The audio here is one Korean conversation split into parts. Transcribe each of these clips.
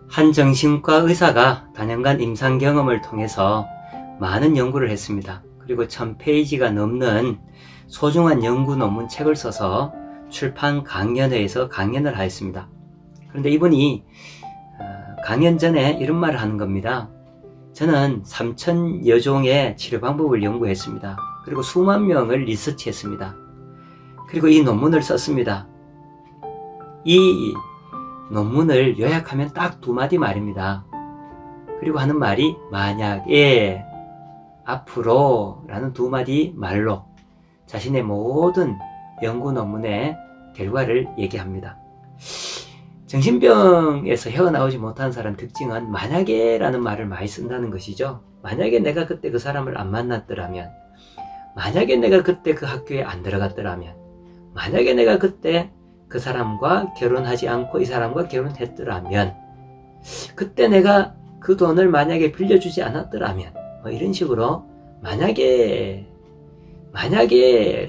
한 정신과 의사가 다년간 임상 경험을 통해서 많은 연구를 했습니다. 그리고 1000페이지가 넘는 소중한 연구 논문 책을 써서 출판 강연회에서 강연을 하였습니다. 그런데 이분이 강연 전에 이런 말을 하는 겁니다. 저는 3000여 종의 치료 방법을 연구했습니다. 그리고 수만 명을 리서치했습니다. 그리고 이 논문을 썼습니다. 이 논문을 요약하면 딱 2마디 말입니다. 그리고 하는 말이 만약에, 앞으로 라는 2마디 말로 자신의 모든 연구 논문의 결과를 얘기합니다. 정신병에서 헤어나오지 못한 사람 특징은 만약에 라는 말을 많이 쓴다는 것이죠. 만약에 내가 그때 그 사람을 안 만났더라면, 만약에 내가 그때 그 학교에 안 들어갔더라면, 만약에 내가 그때 그 사람과 결혼하지 않고 이 사람과 결혼했더라면, 그때 내가 그 돈을 만약에 빌려주지 않았더라면, 이런 식으로 만약에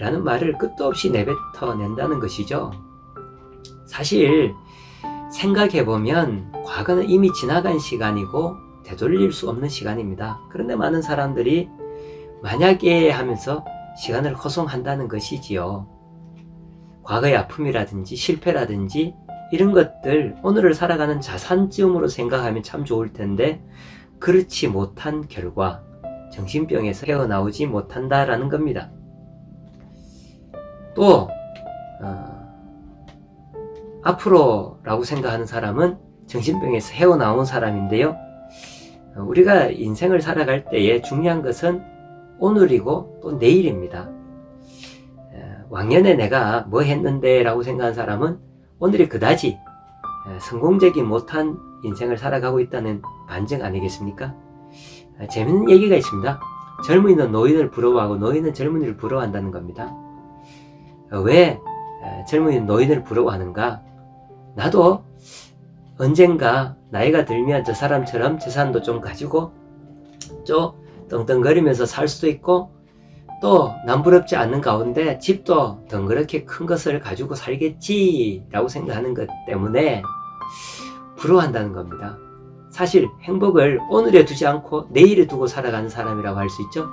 라는 말을 끝도 없이 내뱉어낸다는 것이죠. 사실 생각해보면 과거는 이미 지나간 시간이고 되돌릴 수 없는 시간입니다. 그런데 많은 사람들이 만약에 하면서 시간을 허송한다는 것이지요. 과거의 아픔이라든지 실패라든지 이런 것들 오늘을 살아가는 자산쯤으로 생각하면 참 좋을 텐데 그렇지 못한 결과 정신병에서 헤어나오지 못한다라는 겁니다. 또 앞으로라고 생각하는 사람은 정신병에서 헤어나온 사람인데요. 우리가 인생을 살아갈 때에 중요한 것은 오늘이고 또 내일입니다. 왕년에 내가 뭐 했는데 라고 생각한 사람은 오늘이 그다지 성공적이 못한 인생을 살아가고 있다는 반증 아니겠습니까? 재밌는 얘기가 있습니다. 젊은이는 노인을 부러워하고 노인은 젊은이를 부러워한다는 겁니다. 왜 젊은이는 노인을 부러워하는가? 나도 언젠가 나이가 들면 저 사람처럼 재산도 좀 가지고 좀 떵떵거리면서 살 수도 있고 또 남부럽지 않는 가운데 집도 덩그렇게 큰 것을 가지고 살겠지 라고 생각하는 것 때문에 부러워한다는 겁니다. 사실 행복을 오늘에 두지 않고 내일에 두고 살아가는 사람이라고 할 수 있죠.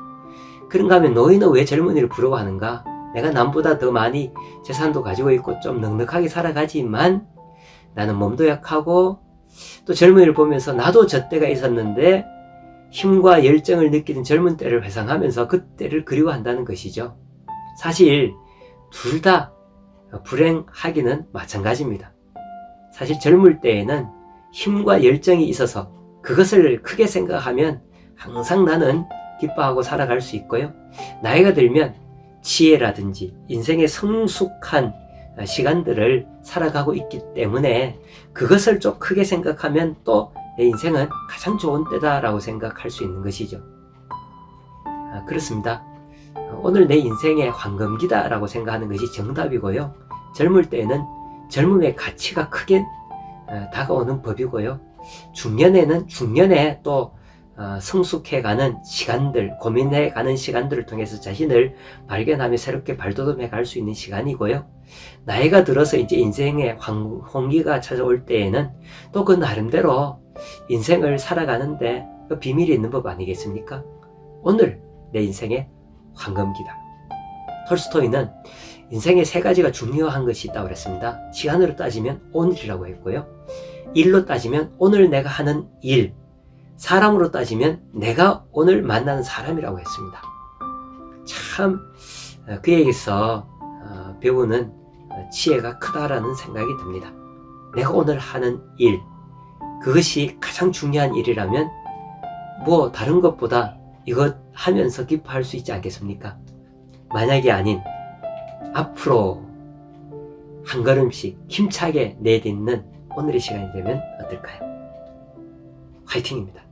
그런가 하면 노인은 왜 젊은이를 부러워하는가? 내가 남보다 더 많이 재산도 가지고 있고 좀 넉넉하게 살아가지만 나는 몸도 약하고 또 젊은이를 보면서 나도 저 때가 있었는데 힘과 열정을 느끼는 젊은 때를 회상하면서 그때를 그리워한다는 것이죠. 사실 둘 다 불행하기는 마찬가지입니다. 사실 젊을 때에는 힘과 열정이 있어서 그것을 크게 생각하면 항상 나는 기뻐하고 살아갈 수 있고요. 나이가 들면 지혜라든지 인생의 성숙한 시간들을 살아가고 있기 때문에 그것을 좀 크게 생각하면 또 내 인생은 가장 좋은 때다라고 생각할 수 있는 것이죠. 그렇습니다. 오늘 내 인생의 황금기다라고 생각하는 것이 정답이고요. 젊을 때에는 젊음의 가치가 크게 다가오는 법이고요. 중년에는 중년에 또 성숙해가는 시간들, 고민해가는 시간들을 통해서 자신을 발견하며 새롭게 발돋움해 갈 수 있는 시간이고요. 나이가 들어서 이제 인생의 홍기가 찾아올 때에는 또 그 나름대로 인생을 살아가는데 그 비밀이 있는 법 아니겠습니까? 오늘 내 인생의 황금기다. 톨스토이는 인생의 3가지가 중요한 것이 있다고 그랬습니다. 시간으로 따지면 오늘이라고 했고요. 일로 따지면 오늘 내가 하는 일, 사람으로 따지면 내가 오늘 만나는 사람이라고 했습니다. 참 그에게서 배우는 지혜가 크다라는 생각이 듭니다. 내가 오늘 하는 일, 그것이 가장 중요한 일이라면 뭐 다른 것보다 이것 하면서 기뻐할 수 있지 않겠습니까? 만약이 아닌 앞으로 한 걸음씩 힘차게 내딛는 오늘의 시간이 되면 어떨까요? 화이팅입니다.